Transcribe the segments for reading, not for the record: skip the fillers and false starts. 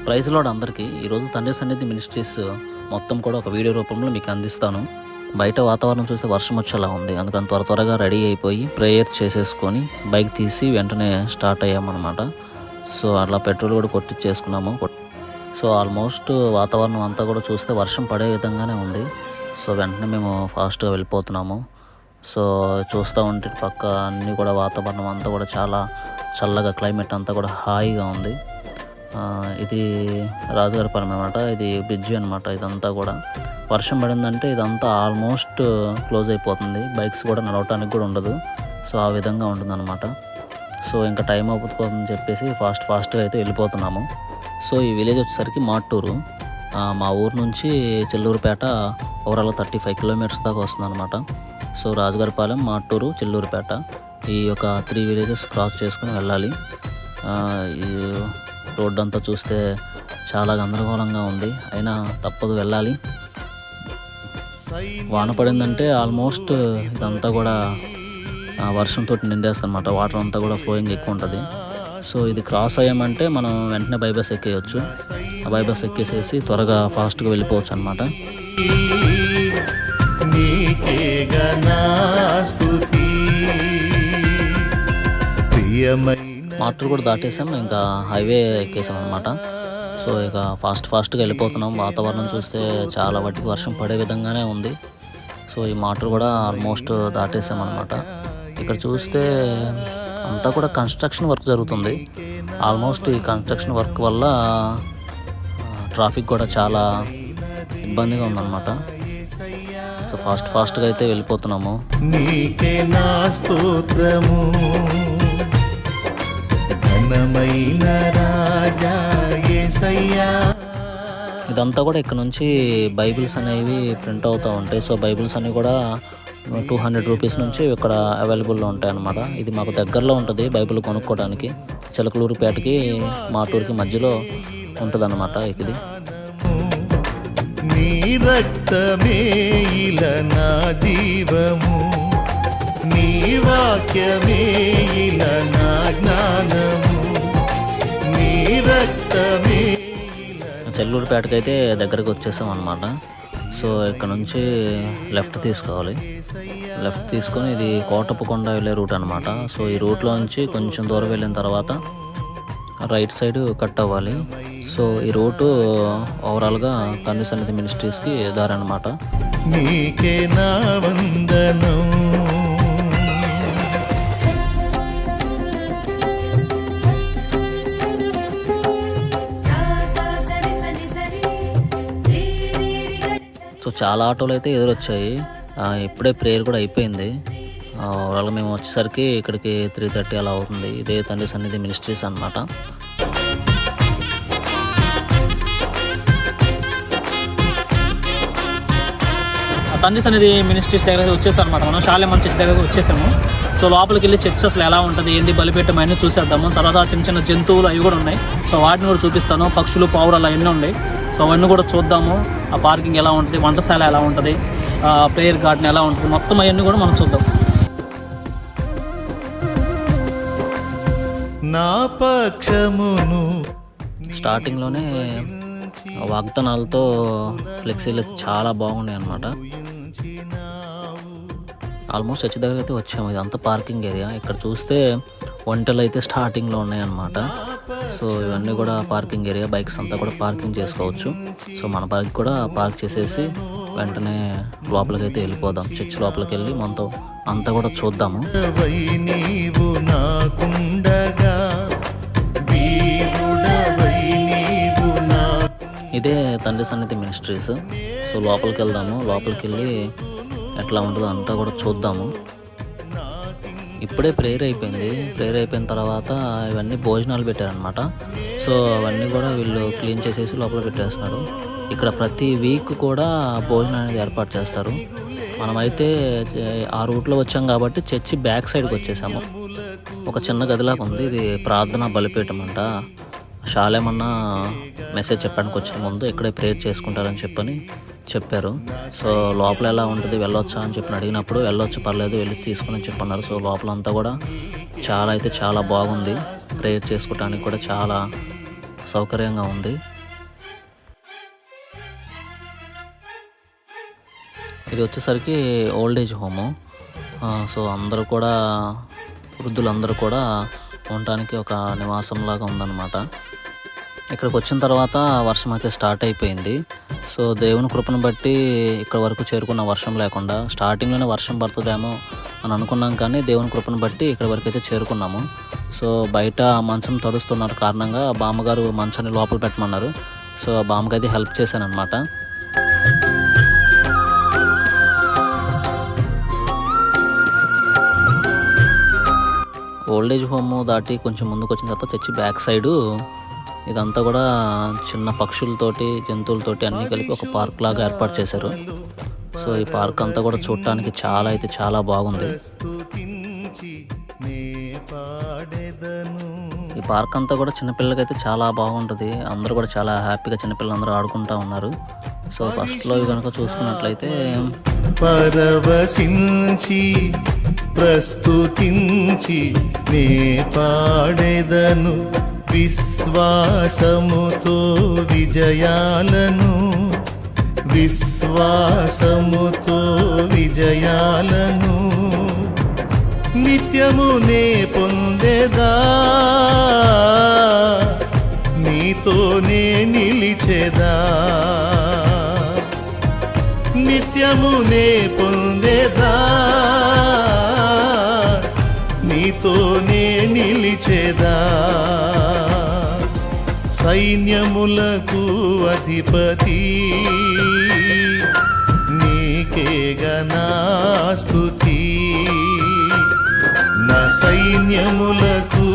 Praise lord అందరికీ. ఈరోజు తండ్రి సన్నిధి మినిస్ట్రీస్ మొత్తం కూడా ఒక వీడియో రూపంలో మీకు అందిస్తాను. బయట వాతావరణం చూస్తే వర్షం వచ్చేలా ఉంది, అందుకని త్వరగా రెడీ అయిపోయి ప్రేయర్ చేసేసుకొని బైక్ తీసి వెంటనే స్టార్ట్ అయ్యామన్నమాట. సో అట్లా పెట్రోల్ కూడా కొట్టించేసుకున్నాము. సో ఆల్మోస్ట్ వాతావరణం అంతా కూడా చూస్తే వర్షం పడే విధంగానే ఉంది. సో వెంటనే మేము ఫాస్ట్గా వెళ్ళిపోతున్నాము. సో చూస్తూ ఉంటే పక్క అన్నీ కూడా వాతావరణం అంతా కూడా చాలా చల్లగా, క్లైమేట్ అంతా కూడా హాయిగా ఉంది. ఇది రాజుగారిపాలెం అనమాట. ఇది బ్రిడ్జి అనమాట. ఇదంతా కూడా వర్షం పడిందంటే ఇదంతా ఆల్మోస్ట్ క్లోజ్ అయిపోతుంది, బైక్స్ కూడా నడవటానికి కూడా ఉండదు. సో ఆ విధంగా ఉంటుందన్నమాట. సో ఇంకా టైం అయిపోతుందని చెప్పేసి ఫాస్ట్గా అయితే వెళ్ళిపోతున్నాము. సో ఈ విలేజ్ వచ్చేసరికి మాట్టూరు. మా ఊరు నుంచి చెల్లూరుపేట ఓవరాల్ 35 కిలోమీటర్స్ దాకా వస్తుంది అనమాట. సో రాజుగారిపాలెం, మాట్టూరు, చెల్లూరుపేట ఈ యొక్క 3 విలేజెస్ క్రాస్ చేసుకుని వెళ్ళాలి. ఈ రోడ్డు అంతా చూస్తే చాలా గందరగోళంగా ఉంది, అయినా తప్పదు, వెళ్ళాలి. వాన పడిందంటే ఆల్మోస్ట్ ఇదంతా కూడా వర్షంతో నిండేస్తుంది అనమాట. వాటర్ అంతా కూడా ఫ్లోయింగ్ ఎక్కువ ఉంటుంది. సో ఇది క్రాస్ అయ్యామంటే మనం వెంటనే బైపాస్ ఎక్కేయచ్చు. ఆ బైపాస్ ఎక్కేసేసి త్వరగా ఫాస్ట్గా వెళ్ళిపోవచ్చు అనమాట. మాటలు కూడా దాటేసాం, ఇంకా హైవే ఎక్కేసాం అనమాట. సో ఇక ఫాస్ట్గా వెళ్ళిపోతున్నాం. వాతావరణం చూస్తే చాలా వాటికి వర్షం పడే విధంగానే ఉంది. సో ఈ మాటలు కూడా ఆల్మోస్ట్ దాటేసాం అనమాట. ఇక్కడ చూస్తే అంతా కూడా కన్స్ట్రక్షన్ వర్క్ జరుగుతుంది. ఆల్మోస్ట్ ఈ కన్స్ట్రక్షన్ వర్క్ వల్ల ట్రాఫిక్ కూడా చాలా ఇబ్బందిగా ఉందన్నమాట. సో ఫాస్ట్గా అయితే వెళ్ళిపోతున్నాము. ఇదంతా కూడా ఇక్కడ నుంచి బైబిల్స్ అనేవి ప్రింట్ అవుతూ ఉంటాయి. సో బైబిల్స్ అన్నీ కూడా 200 రూపీస్ నుంచి ఇక్కడ అవైలబుల్లో ఉంటాయి అన్నమాట. ఇది మాకు దగ్గరలో ఉంటుంది బైబిల్ కొనుక్కోవడానికి. చిలకలూరుపేటకి మాటూరుకి మధ్యలో ఉంటుంది అన్నమాట. ఇది నీ రక్తమే ఇలా నా జీవము, నీ వాక్యమే ఇలా నా జ్ఞానము, నీ రక్తమే. చెల్లూరుపేటకి అయితే దగ్గరకు వచ్చేసాం అన్నమాట. సో ఇక్కడ నుంచి లెఫ్ట్ తీసుకోవాలి. లెఫ్ట్ తీసుకొని ఇది కోటప్పకొండ వెళ్ళే రూట్ అనమాట. సో ఈ రూట్లో నుంచి కొంచెం దూరం వెళ్ళిన తర్వాత రైట్ సైడ్ కట్ అవ్వాలి. సో ఈ రూటు ఓవరాల్గా తండ్రి సన్నిధి మినిస్ట్రీస్కి దారి అనమాట. నీకే నా వందనం. సో చాలా ఆటోలు అయితే ఎదురొచ్చాయి. ఇప్పుడే ప్రేయర్ కూడా అయిపోయింది. ఓవరాల్గా మేము వచ్చేసరికి ఇక్కడికి 3:30 అలా అవుతుంది. ఇదే తండ్రి సన్నిధి మినిస్ట్రీస్ అనమాట. తండ్రి సన్నిధి మినిస్ట్రీస్ దగ్గర వచ్చేసాం అనమాట. మనం శాలేమన్ చర్చ్ దగ్గర వచ్చేసాము. సో లోపలికి వెళ్ళి చర్చ్ అసలు ఎలా ఉంటుంది, ఏంటి, బలిపీఠం అన్నీ చూసేద్దాము. తర్వాత చిన్న జంతువులు అవి కూడా ఉన్నాయి. సో వాటిని కూడా చూపిస్తాను. పక్షులు, పావురాలు అవన్నీ ఉన్నాయి. సో అవన్నీ కూడా చూద్దాము. ఆ పార్కింగ్ ఎలా ఉంటుంది, వంటశాల ఎలా ఉంటుంది, ప్రేయర్ గార్డెన్ ఎలా ఉంటుంది, మొత్తం అవన్నీ కూడా మనం చూద్దాం. నా పక్షమును స్టార్టింగ్లోనే వాగ్దానాలతో ఫ్లెక్సీలు అయితే చాలా బాగున్నాయి అన్నమాట. ఆల్మోస్ట్ చర్చ్ దగ్గర అయితే వచ్చాము. ఇదంతా పార్కింగ్ ఏరియా. ఇక్కడ చూస్తే వంటలు అయితే స్టార్టింగ్లో ఉన్నాయన్నమాట. సో ఇవన్నీ కూడా పార్కింగ్ ఏరియా. బైక్స్ అంతా కూడా పార్కింగ్ చేసుకోవచ్చు. సో మన బైక్ కూడా పార్క్ చేసేసి వెంటనే లోపలికి అయితే వెళ్ళిపోదాం. చర్చ్ లోపలికి వెళ్ళి మనతో అంతా కూడా చూద్దాము. ఇదే తండ్రి సన్నిధి మినిస్ట్రీస్. సో లోపలికి వెళ్దాము. లోపలికి వెళ్ళి ఎట్లా ఉంటుందో అంతా కూడా చూద్దాము. ఇప్పుడే ప్రేయర్ అయిపోయింది. ప్రేయర్ అయిపోయిన తర్వాత ఇవన్నీ భోజనాలు పెట్టారనమాట. సో అవన్నీ కూడా వీళ్ళు క్లీన్ చేసేసి లోపల పెట్టేస్తున్నారు. ఇక్కడ ప్రతి వీక్ కూడా భోజనం అనేది ఏర్పాటు చేస్తారు. మనమైతే ఆ రూట్లో వచ్చాం కాబట్టి చర్చి బ్యాక్ సైడ్కి వచ్చేసాము. ఒక చిన్న గదిలాగా ఉంది. ఇది ప్రార్థన బలిపీఠం అంట. శాలేమన్న మెసేజ్ చెప్పడానికి వచ్చిన ముందు ఇక్కడే ప్రేయర్ చేసుకుంటారని చెప్పారు. సో లోపల ఎలా ఉంటుంది, వెళ్ళొచ్చా అని చెప్పి అడిగినప్పుడు వెళ్ళొచ్చు, పర్లేదు, వెళ్ళి తీసుకుని చెప్పన్నారు. సో లోపలంతా కూడా చాలా బాగుంది. ప్రేయర్ చేసుకోవడానికి కూడా చాలా సౌకర్యంగా ఉంది. ఇది వచ్చేసరికి ఓల్డ్ ఏజ్ హోము. సో అందరూ కూడా వృద్ధులందరూ కూడా ఉండటానికి ఒక నివాసంలాగా ఉందన్నమాట. ఇక్కడికి వచ్చిన తర్వాత వర్షం అయితే స్టార్ట్ అయిపోయింది. సో దేవుని కృపను బట్టి ఇక్కడ వరకు చేరుకున్న వర్షం లేకుండా, స్టార్టింగ్లోనే వర్షం పడుతుందేమో అని అనుకున్నాం, కానీ దేవుని కృపను బట్టి ఇక్కడ వరకు అయితే చేరుకున్నాము. సో బయట మంచం తడుస్తున్న కారణంగా బామ్మగారు మంచాన్ని లోపల పెట్టమన్నారు. సో బామ్మకి అయితే హెల్ప్ చేశాను అనమాట. ఓల్డ్ ఏజ్ హోమ్ దాటి కొంచెం ముందుకు వచ్చిన తర్వాత తెచ్చి బ్యాక్ సైడు ఇదంతా కూడా చిన్న పక్షులతోటి, జంతువులతోటి అన్నీ కలిపి ఒక పార్క్ లాగా ఏర్పాటు చేశారు. సో ఈ పార్క్ అంతా కూడా చూడటానికి చాలా బాగుంది. ఈ పార్క్ అంతా కూడా చిన్నపిల్లలకైతే చాలా బాగుంటుంది. అందరూ కూడా చాలా హ్యాపీగా చిన్నపిల్లలందరూ ఆడుకుంటూ ఉన్నారు. సో ఫస్ట్లో కనుక చూసుకున్నట్లయితే పరవశించి ప్రస్తుతించి నే పాడెదను, విశ్వాసముతో విజయాలను, విశ్వాసముతో విజయాలను నిత్యము నే పొందెదా, నీతోనే నిలిచెదా, నిత్యము నే పొందెదా, నీతోనే నిలిచెదా. సైన్యములకు అధిపతి నీకేగా నా స్తుతి, నా సైన్యములకు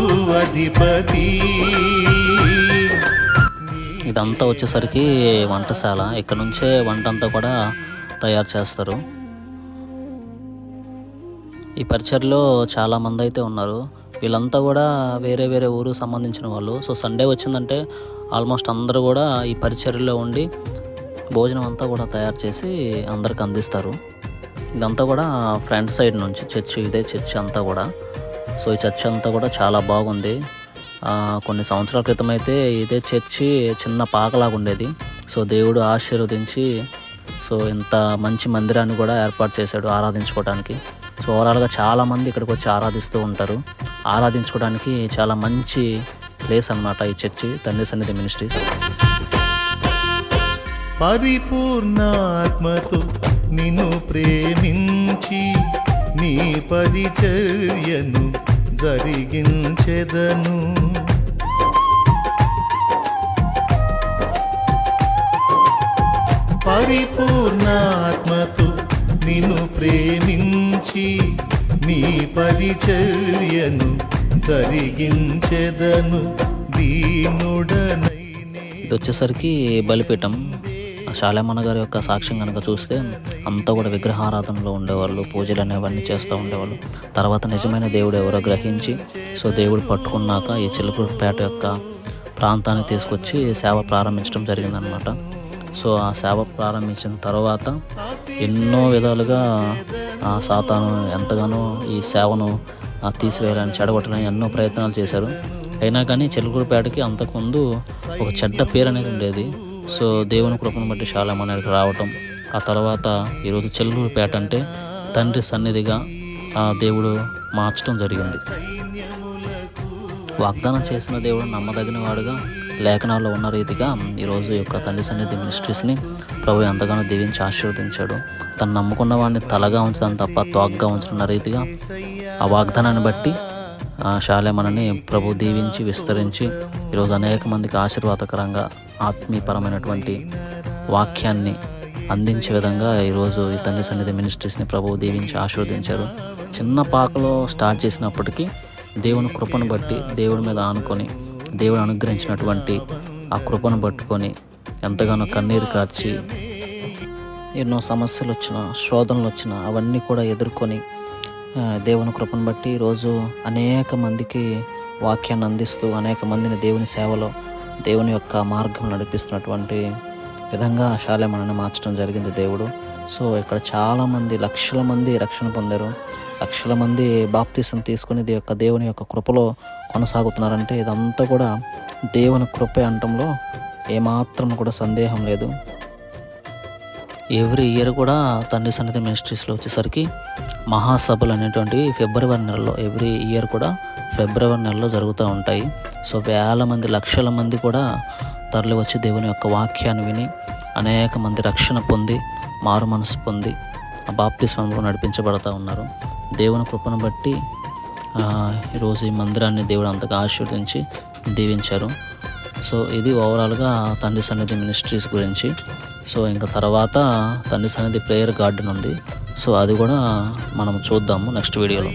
అధిపతి. ఇదంతా వచ్చేసరికి వంటశాల. ఇక్కడ నుంచే వంట అంతా కూడా తయారు చేస్తారు. ఈ పరిచర్లో చాలామంది అయితే ఉన్నారు. వీళ్ళంతా కూడా వేరే ఊరుకు సంబంధించిన వాళ్ళు. సో సండే వచ్చిందంటే ఆల్మోస్ట్ అందరూ కూడా ఈ పరిచర్లో ఉండి భోజనం అంతా కూడా తయారు చేసి అందరికి అందిస్తారు. ఇదంతా కూడా ఫ్రంట్ సైడ్ నుంచి చర్చ్, ఇదే చర్చ్ అంతా కూడా. సో ఈ చర్చ్ అంతా కూడా చాలా బాగుంది. కొన్ని సంవత్సరాల క్రితం అయితే ఇదే చర్చి చిన్న పాకలాగా ఉండేది. సో దేవుడు ఆశీర్వదించి సో ఇంత మంచి మందిరాన్ని కూడా ఏర్పాటు చేశాడు ఆరాధించుకోవడానికి. సో ఓవరాల్గా చాలామంది ఇక్కడికి వచ్చి ఆరాధిస్తూ ఉంటారు. ఆరాధించుకోవడానికి చాలా మంచి ప్లేస్ అన్నమాట ఈ చర్చి, తండ్రి సన్నిధి మినిస్ట్రీస్. పరిపూర్ణాత్మతో నిన్ను ప్రేమించి నీ పరిచర్యను జరిగించెదను, పరిపూర్ణాత్మతో నిన్ను ప్రేమించి నీ పరిచర్యను జరిగించెదను, దీనుడనై. ఇది వచ్చేసరికి బలిపీఠం. శాలేమన్న గారి యొక్క సాక్ష్యం కనుక చూస్తే అంతా కూడా విగ్రహారాధనలో ఉండేవాళ్ళు, పూజలు అనేవన్నీ చేస్తూ ఉండేవాళ్ళు. తర్వాత నిజమైన దేవుడు ఎవరో గ్రహించి సో దేవుడు పట్టుకున్నాక ఈ చిలుకూరుపేట యొక్క ప్రాంతాన్ని తీసుకొచ్చి సేవ ప్రారంభించడం జరిగిందనమాట. సో ఆ సేవ ప్రారంభించిన తర్వాత ఎన్నో విధాలుగా సాతాను ఎంతగానో ఈ సేవను తీసివేయాలని, చెడగొట్టాలని ఎన్నో ప్రయత్నాలు చేశారు. అయినా కానీ చిలుకూరుపేటకి అంతకుముందు ఒక చెడ్డ పేరు అనేది ఉండేది. సో దేవుని కృపను బట్టి శాలేమన్న అనేది రావటం, ఆ తర్వాత ఈరోజు చిలుకూరుపేట అంటే తండ్రి సన్నిధిగా దేవుడు మార్చడం జరిగింది. వాగ్దానం చేసిన దేవుడు నమ్మదగిన వాడుగా లేఖనాల్లో ఉన్న రీతిగా ఈరోజు యొక్క తండ్రి సన్నిధి మినిస్ట్రీస్ని ప్రభు ఎంతగానో దీవించి ఆశీర్వదించాడు. తను నమ్ముకున్న వాడిని తలగా ఉంచడం తప్ప తోగ్గా ఉంచుతున్న రీతిగా ఆ వాగ్దానాన్ని బట్టి శాలేమన్నని ప్రభు దీవించి విస్తరించి ఈరోజు అనేక మందికి ఆశీర్వాదకరంగా ఆత్మీయపరమైనటువంటి వాక్యాన్ని అందించే విధంగా ఈరోజు ఈ తండ్రి సన్నిధి మినిస్ట్రీస్ని ప్రభు దీవించి ఆశీర్వదించారు. చిన్న పాకలో స్టార్ట్ చేసినప్పటికీ దేవుని కృపను బట్టి, దేవుడి మీద ఆనుకొని, దేవుడు అనుగ్రహించినటువంటి ఆ కృపను పట్టుకొని ఎంతగానో కన్నీరు కార్చి ఎన్నో సమస్యలు వచ్చినా, శోధనలు వచ్చినా అవన్నీ కూడా ఎదుర్కొని దేవుని కృపను బట్టి ఈరోజు అనేక మందికి వాక్యాన్ని అందిస్తూ అనేక మందిని దేవుని సేవలో, దేవుని యొక్క మార్గం నడిపిస్తున్నటువంటి విధంగా శాలేమన్నని మార్చడం జరిగింది దేవుడు. సో ఇక్కడ చాలామంది, లక్షల మంది రక్షణ పొందారు. లక్షల మంది బాప్తిసం తీసుకుని దేవుని యొక్క కృపలో కొనసాగుతున్నారంటే ఇదంతా కూడా దేవుని కృపే అనటంలో ఏమాత్రం కూడా సందేహం లేదు. ఎవ్రీ ఇయర్ కూడా తండ్రి సన్నిధి మినిస్ట్రీస్లో వచ్చేసరికి మహాసభలు అనేటువంటివి ఫిబ్రవరి నెలలో ఎవ్రీ ఇయర్ కూడా ఫిబ్రవరి నెలలో జరుగుతూ ఉంటాయి. సో వేల మంది లక్షల మంది కూడా తరలి వచ్చి దేవుని యొక్క వాక్యాన్ని విని అనేక మంది రక్షణ పొంది మారు మనసు పొంది బాప్తిస్మంలో నడిపించబడతా ఉన్నారు. దేవుని కృపను బట్టి ఈరోజు ఈ మందిరాన్ని దేవుడు అంతగా ఆశీర్వదించి దీవించారు. సో ఇది ఓవరాల్గా తండ్రి సన్నిధి మినిస్ట్రీస్ గురించి. సో ఇంకా తర్వాత తండ్రి సన్నిధి ప్రేయర్ గార్డెన్ ఉంది. సో అది కూడా మనం చూద్దాము నెక్స్ట్ వీడియోలో.